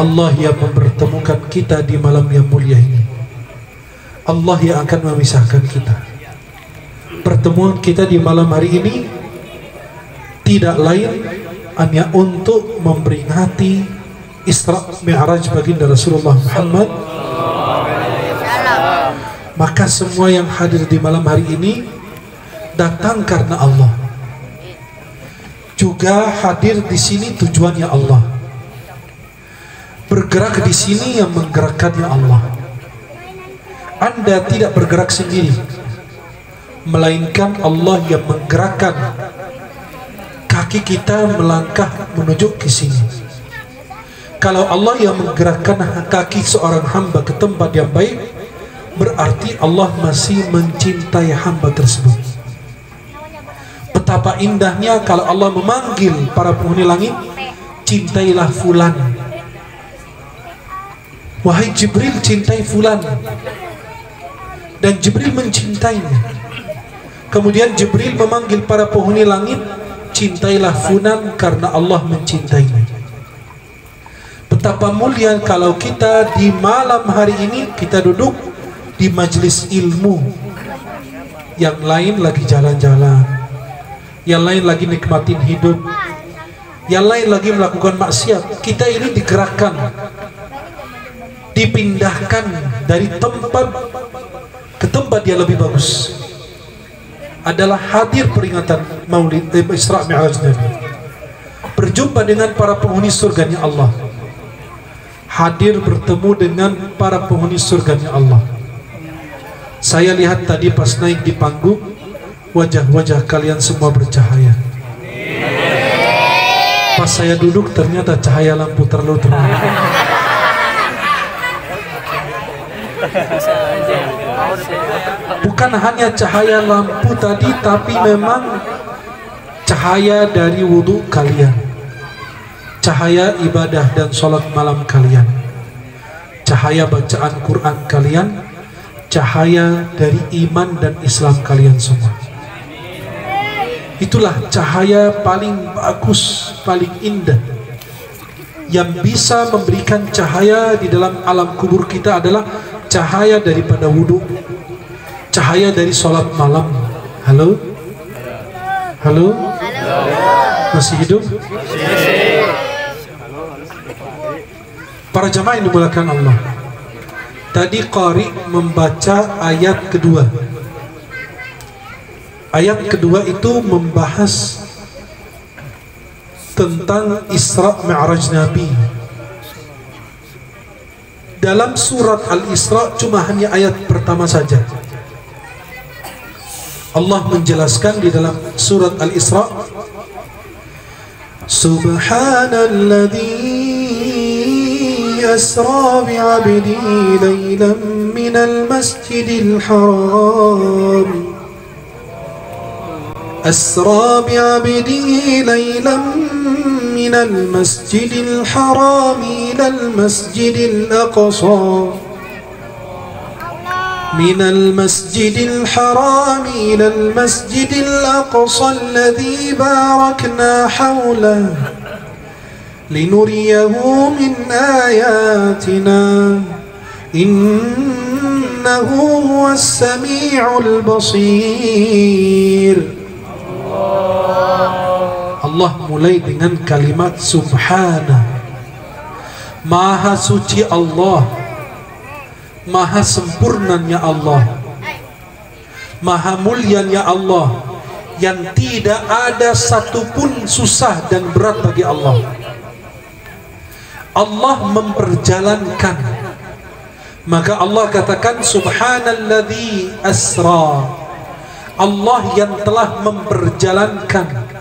Allah yang mempertemukan kita di malam yang mulia ini. Allah yang akan memisahkan kita. Pertemuan kita di malam hari ini tidak lain hanya untuk memperingati Isra Mi'raj baginda Rasulullah Muhammad. Maka semua yang hadir di malam hari ini datang karena Allah. Juga hadir di sini tujuannya Allah. Bergerak di sini yang menggerakkannya Allah. Anda tidak bergerak sendiri, melainkan Allah yang menggerakkan kaki kita melangkah menuju ke sini. Kalau Allah yang menggerakkan kaki seorang hamba ke tempat yang baik, berarti Allah masih mencintai hamba tersebut. Betapa indahnya kalau Allah memanggil para penghuni langit, cintailah fulan. Wahai Jibril, cintai fulan. Dan Jibril mencintainya. Kemudian Jibril memanggil para penghuni langit, cintailah fulan karena Allah mencintainya. Betapa mulia kalau kita di malam hari ini kita duduk di majelis ilmu. Yang lain lagi jalan-jalan, yang lain lagi nikmatin hidup, yang lain lagi melakukan maksiat. Kita ini digerakkan, dipindahkan dari tempat ke tempat yang lebih bagus. Adalah hadir peringatan Maulid Isra Mi'raj Nabi, berjumpa dengan para penghuni surganya Allah, hadir bertemu dengan para penghuni surganya Allah. Saya lihat tadi pas naik di panggung, wajah-wajah kalian semua bercahaya. Pas saya duduk ternyata cahaya lampu terlalu terang. Bukan hanya cahaya lampu tadi, tapi memang cahaya dari wudhu kalian, cahaya ibadah dan sholat malam kalian, cahaya bacaan Quran kalian, cahaya dari iman dan Islam kalian semua. Itulah cahaya paling bagus, paling indah, yang bisa memberikan cahaya di dalam alam kubur kita adalah cahaya daripada wudhu, cahaya dari sholat malam. Halo? Halo? Masih hidup? Para jamaah yang dimuliakan Allah, tadi Qari membaca ayat kedua. Ayat kedua itu membahas tentang Isra Mi'raj Nabi. Dalam surat Al-Isra cuma hanya ayat pertama saja. Allah menjelaskan di dalam surat Al-Isra, Subhanalladzi asra bi'abdihi laylan minal masjidil haram أسرى بعبده ليلا من المسجد الحرام إلى المسجد الأقصى من المسجد الحرام إلى المسجد الأقصى الذي باركنا حوله لنريه من آياتنا إنه هو السميع البصير. Allah mulai dengan kalimat Subhana, Maha suci Allah, Maha sempurnanya Allah, Maha mulianya Allah, yang tidak ada satupun susah dan berat bagi Allah. Allah memperjalankan, maka Allah katakan Subhanalladzi asra, Allah yang telah memperjalankan.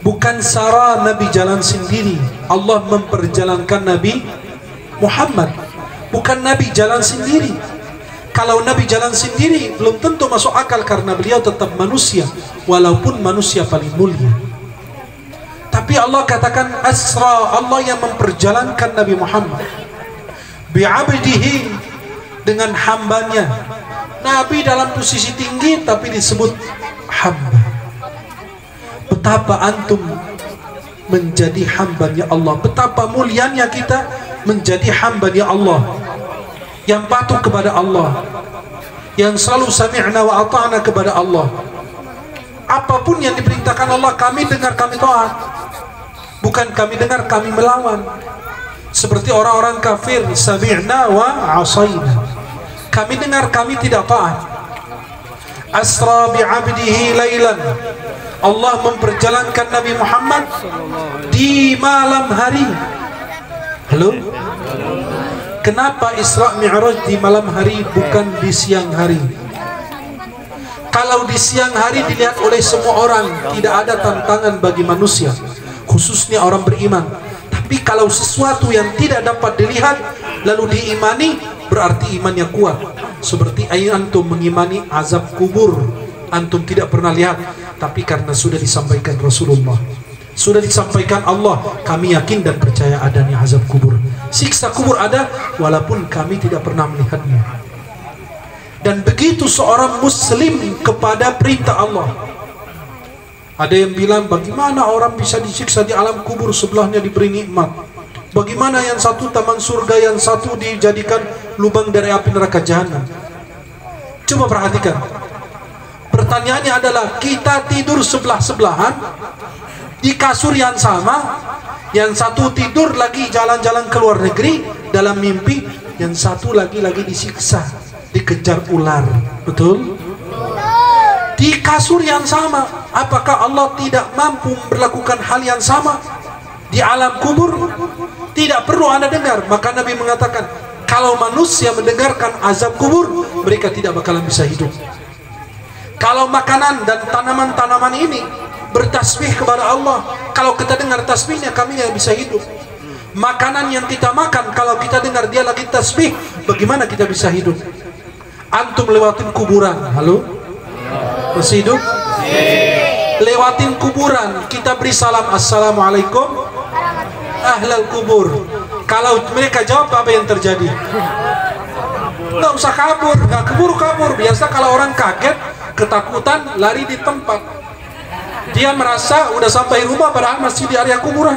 Bukan Sarah Nabi jalan sendiri, Allah memperjalankan Nabi Muhammad. Bukan Nabi jalan sendiri. Kalau Nabi jalan sendiri belum tentu masuk akal karena beliau tetap manusia, walaupun manusia paling mulia. Tapi Allah katakan Asra, Allah yang memperjalankan Nabi Muhammad bi'abdihi, dengan hambanya. Nabi dalam posisi tinggi tapi disebut hamba. Betapa antum menjadi hambanya Allah, betapa mulianya kita menjadi hamba-Nya Allah, yang patuh kepada Allah, yang selalu sami'na wa ata'na kepada Allah. Apapun yang diperintahkan Allah, kami dengar, kami taat. Bukan kami dengar, kami melawan. Seperti orang-orang kafir, sami'na wa asaina. Kami dengar, kami tidak taat. Asra bi'abdihi laylan, Allah memperjalankan Nabi Muhammad di malam hari. Halo? Kenapa Isra Mi'raj di malam hari bukan di siang hari? Kalau di siang hari dilihat oleh semua orang, tidak ada tantangan bagi manusia, khususnya orang beriman. Tapi kalau sesuatu yang tidak dapat dilihat lalu diimani, berarti imannya kuat. Seperti antum mengimani azab kubur, antum tidak pernah lihat, tapi karena sudah disampaikan Rasulullah, sudah disampaikan Allah, kami yakin dan percaya adanya azab kubur. Siksa kubur ada walaupun kami tidak pernah melihatnya. Dan begitu seorang muslim kepada perintah Allah. Ada yang bilang, bagaimana orang bisa disiksa di alam kubur, sebelahnya diberi nikmat? Bagaimana yang satu taman surga, yang satu dijadikan lubang dari api neraka jahanam? Coba perhatikan. Pertanyaannya adalah, kita tidur sebelah-sebelahan di kasur yang sama, yang satu tidur lagi jalan-jalan ke luar negeri dalam mimpi, yang satu lagi disiksa, dikejar ular. Betul? Di kasur yang sama, apakah Allah tidak mampu melakukan hal yang sama di alam kubur? Tidak perlu Anda dengar. Maka Nabi mengatakan, kalau manusia mendengarkan azab kubur, mereka tidak bakalan bisa hidup. Kalau makanan dan tanaman-tanaman ini bertasbih kepada Allah, kalau kita dengar tasbihnya, kami nggak bisa hidup. Makanan yang kita makan, kalau kita dengar dia lagi tasbih, bagaimana kita bisa hidup? Antum lewatin kuburan, halo? Masih hidup? Lewatin kuburan, kita beri salam, assalamualaikum ahlal kubur. Kalau mereka jawab, apa yang terjadi? Nggak usah kabur, nggak kabur. Biasa kalau orang kaget, ketakutan, lari di tempat. Dia merasa udah sampai rumah, padahal masih di area kuburan.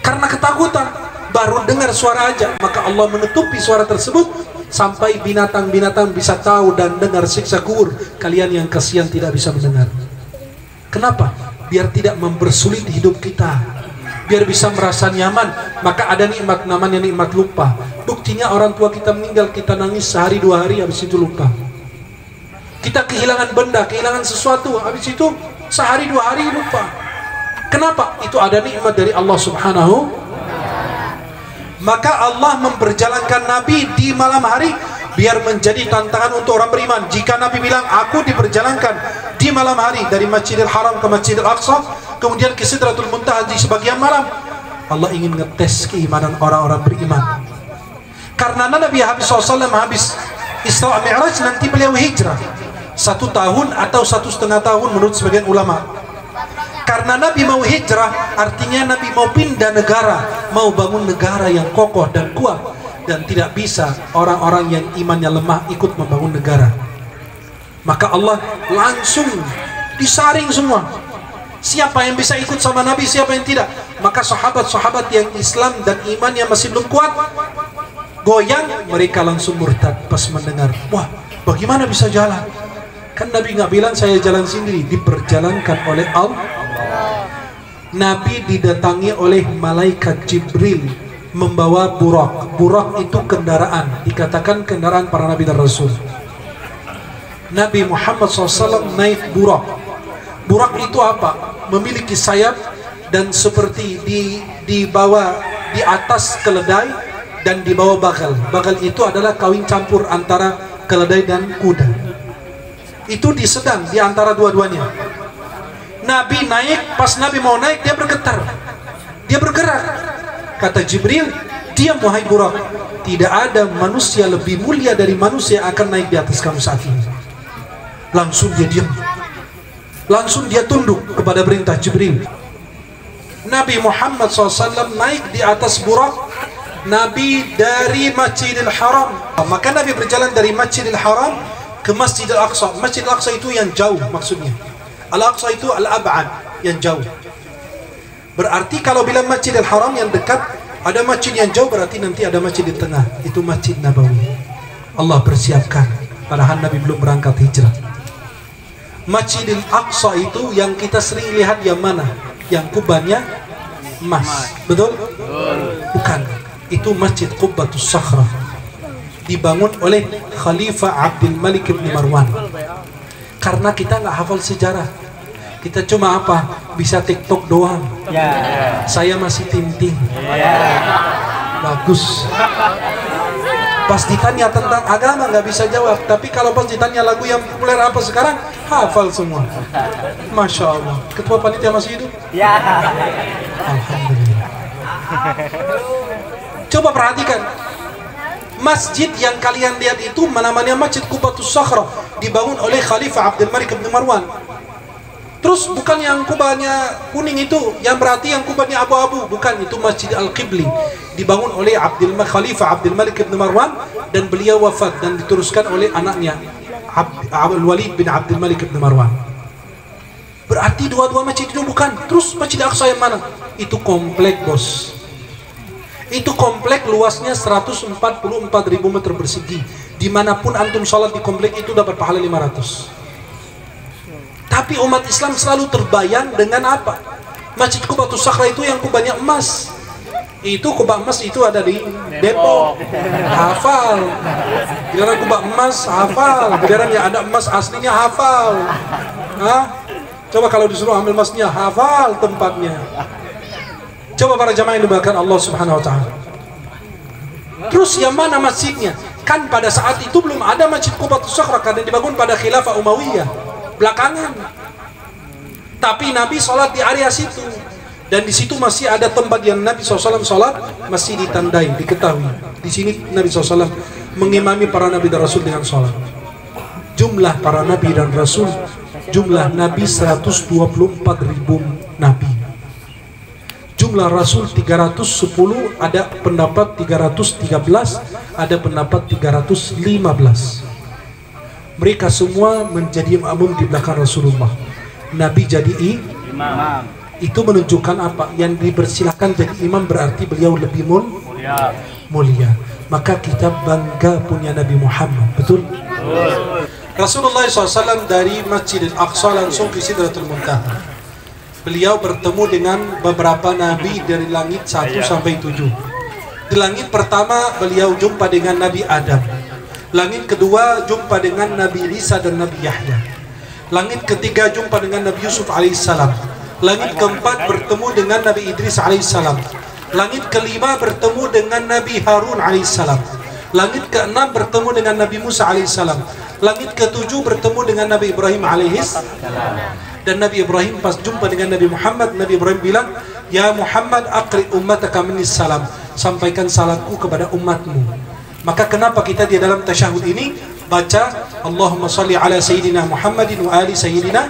Karena ketakutan, baru dengar suara aja, maka Allah menutupi suara tersebut sampai binatang-binatang bisa tahu dan dengar siksa kubur. Kalian yang kasihan tidak bisa mendengar. Kenapa? Biar tidak mempersulit hidup kita, biar bisa merasa nyaman. Maka ada nikmat namanya nikmat lupa. Buktinya orang tua kita meninggal, kita nangis sehari dua hari, habis itu lupa. Kita kehilangan benda, kehilangan sesuatu, habis itu sehari dua hari lupa. Kenapa? Itu ada nikmat dari Allah Subhanahu. Maka Allah memperjalankan Nabi di malam hari biar menjadi tantangan untuk orang beriman. Jika Nabi bilang, aku diperjalankan di malam hari dari Masjidil Haram ke Masjidil Aqsa, kemudian ke Sidratul Muntaha di sebagian malam, Allah ingin ngetes keimanan orang-orang beriman. Karena Nabi SAW habis Isra Mi'raj, nanti beliau hijrah 1 tahun atau 1,5 tahun menurut sebagian ulama. Karena Nabi mau hijrah, artinya Nabi mau pindah negara, mau bangun negara yang kokoh dan kuat. Dan tidak bisa orang-orang yang imannya lemah ikut membangun negara. Maka Allah langsung disaring semua. Siapa yang bisa ikut sama Nabi, siapa yang tidak. Maka sahabat-sahabat yang Islam dan imannya masih belum kuat, goyang, mereka langsung murtad pas mendengar, wah bagaimana bisa jalan? Kan Nabi nggak bilang saya jalan sendiri, diperjalankan oleh Allah. Nabi didatangi oleh malaikat Jibril membawa burak. Burak itu kendaraan, dikatakan kendaraan para nabi dan rasul. Nabi Muhammad SAW naik burak. Burak itu apa? Memiliki sayap dan seperti dibawa di atas keledai dan di bawah bagal. Bagal itu adalah kawin campur antara keledai dan kuda. Itu di sedang di antara dua-duanya. Nabi naik, pas Nabi mau naik dia bergetar, dia bergerak. Kata Jibril, diam wahai burak, tidak ada manusia lebih mulia dari manusia yang akan naik di atas kamu saat ini. Langsung dia diam, langsung dia tunduk kepada perintah Jibril. Nabi Muhammad SAW naik di atas burak. Nabi dari Masjidil Haram, maka Nabi berjalan dari Masjidil Haram ke Masjidil Aqsa. Masjidil Aqsa itu yang jauh maksudnya. Al-Aqsa itu al-ab'ad, yang jauh. Berarti kalau bilang Masjidil Haram yang dekat, Ada masjid yang jauh, berarti nanti ada masjid di tengah. Itu Masjid Nabawi. Allah persiapkan, padahal Nabi belum berangkat hijrah. Masjidil Aqsa itu yang kita sering lihat yang mana? Yang kubahnya emas, betul? Bukan, itu Masjid Qubbatus Sakhrah, dibangun oleh Khalifah Abdul Malik bin Marwan. Karena kita nggak hafal sejarah, kita cuma apa? Bisa TikTok doang. Saya masih tinting. Bagus. Pas ditanya tentang agama nggak bisa jawab, tapi kalau pas ditanya lagu yang populer apa sekarang, hafal semua. Masya Allah. Ketua panitia masih hidup? Ya. Alhamdulillah. Coba perhatikan, masjid yang kalian lihat itu namanya Masjid Qubbatus Sakhrah, dibangun oleh Khalifah Abdul Malik bin Marwan. Terus bukan yang kubahnya kuning itu, yang berarti yang kubahnya abu-abu, bukan, itu Masjid Al-Qibli, dibangun oleh Khalifah Abdul Malik bin Marwan, dan beliau wafat dan diteruskan oleh anaknya Al-Walid bin Abdul Malik bin Marwan. Berarti dua-dua masjid itu bukan. Terus Masjid Aqsa yang mana? Itu komplek, bos. Itu komplek luasnya 144.000 meter persegi. Dimanapun antum sholat di komplek itu dapat pahala 500. Tapi umat Islam selalu terbayang dengan apa? Masjid Qubbatus Sakhrah itu yang kubahnya emas. Itu kubah emas itu ada di Depok. Hafal. Giliran kubah emas hafal. Giliran yang ada emas aslinya hafal. Hah? Coba kalau disuruh ambil emasnya, hafal tempatnya. Coba para jamaah yang dimuliakan Allah Subhanahu wa taala. Terus yang mana masjidnya? Kan pada saat itu belum ada Masjid Qubbatus Sakhrah karena dibangun pada Khilafah Umayyah belakangan. Tapi Nabi sholat di area situ, dan di situ masih ada tempat yang Nabi SAW sholat, masih ditandai, diketahui. Di sini Nabi SAW mengimami para Nabi dan Rasul dengan sholat. Jumlah para Nabi dan Rasul, jumlah Nabi 124.000 Nabi. Jumlah Rasul 310, ada pendapat 313, ada pendapat 315. Mereka semua menjadi makmum di belakang Rasulullah. Nabi jadi imam. Itu menunjukkan apa? Yang dipersilahkan jadi imam berarti beliau lebih mulia. Maka kita bangga punya Nabi Muhammad. Betul? Rasulullah SAW dari Masjidil Aqsa langsung ke Sidratul Muntaha. Beliau bertemu dengan beberapa Nabi dari langit 1 sampai 7. Di langit pertama beliau jumpa dengan Nabi Adam. Langit kedua jumpa dengan Nabi Isa dan Nabi Yahya. Langit ketiga jumpa dengan Nabi Yusuf alaihissalam. Langit keempat bertemu dengan Nabi Idris alaihissalam. Langit kelima bertemu dengan Nabi Harun alaihissalam. Langit keenam bertemu dengan Nabi Musa alaihissalam. Langit ketujuh bertemu dengan Nabi Ibrahim alaihissalam. Dan Nabi Ibrahim pas jumpa dengan Nabi Muhammad, Nabi Ibrahim bilang, "Ya Muhammad, aqri ummataka minnis salam." Sampaikan salamku kepada umatmu. Maka kenapa kita di dalam tasyahud ini baca Allahumma salli ala Sayyidina Muhammadin wa ali Sayyidina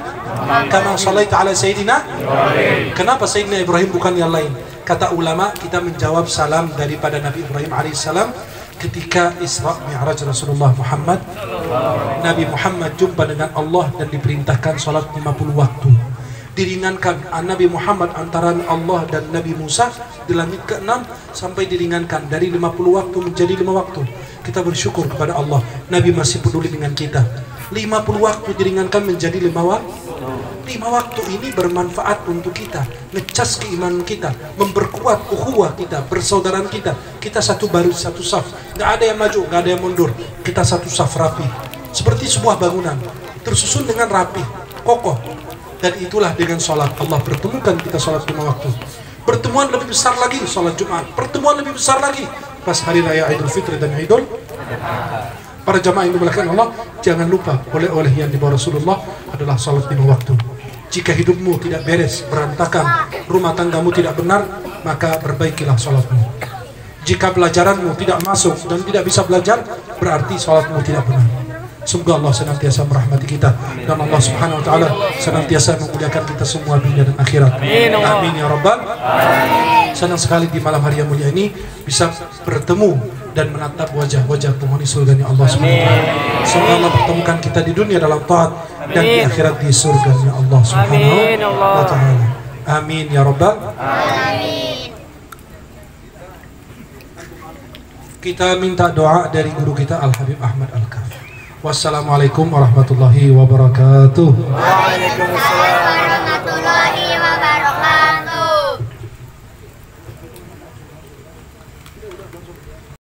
kama sallaita ala Sayyidina Ibrahim. Kenapa Sayyidina Ibrahim bukan yang lain? Kata ulama, kita menjawab salam daripada Nabi Ibrahim alaihissalam ketika Isra Mi'raj Rasulullah Muhammad. Nabi Muhammad jumpa dengan Allah dan diperintahkan salat 50 waktu. Diringankan Nabi Muhammad antara Allah dan Nabi Musa di langit ke-6 sampai diringankan dari 50 waktu menjadi 5 waktu. Kita bersyukur kepada Allah, Nabi masih peduli dengan kita. 50 waktu diringankan menjadi 5 waktu. 5 waktu ini bermanfaat untuk kita, ngecas keimanan kita, memperkuat ukhuwah kita, persaudaraan kita. Kita satu baris, satu saf, nggak ada yang maju, nggak ada yang mundur. Kita satu saf rapi, seperti sebuah bangunan tersusun dengan rapi, kokoh. Dan itulah dengan sholat Allah pertemukan kita sholat 5 waktu. Pertemuan lebih besar lagi sholat Jumat. Pertemuan lebih besar lagi pas hari raya Idul Fitri dan Idul. Para jamaah yang dimuliakan Allah, jangan lupa oleh-oleh yang dibawa Rasulullah adalah sholat 5 waktu. Jika hidupmu tidak beres, berantakan, rumah tanggamu tidak benar, maka perbaikilah sholatmu. Jika pelajaranmu tidak masuk dan tidak bisa belajar, berarti sholatmu tidak benar. Semoga Allah senantiasa merahmati kita dan Allah Subhanahu wa taala senantiasa memuliakan kita semua dunia dan akhirat. Amin ya rabbal alamin. Senang sekali di malam hari yang mulia ini bisa bertemu dan menatap wajah-wajah penghuni surganya Allah Subhanahu wa taala. Semoga Allah pertemukan kita di dunia dalam taat dan di akhirat di surganya Allah Subhanahu wa taala. Amin ya rabbal alamin. Kita minta doa dari guru kita Al-Habib Ahmad Al-Kafi. Wassalamualaikum warahmatullahi wabarakatuh. Waalaikumsalam.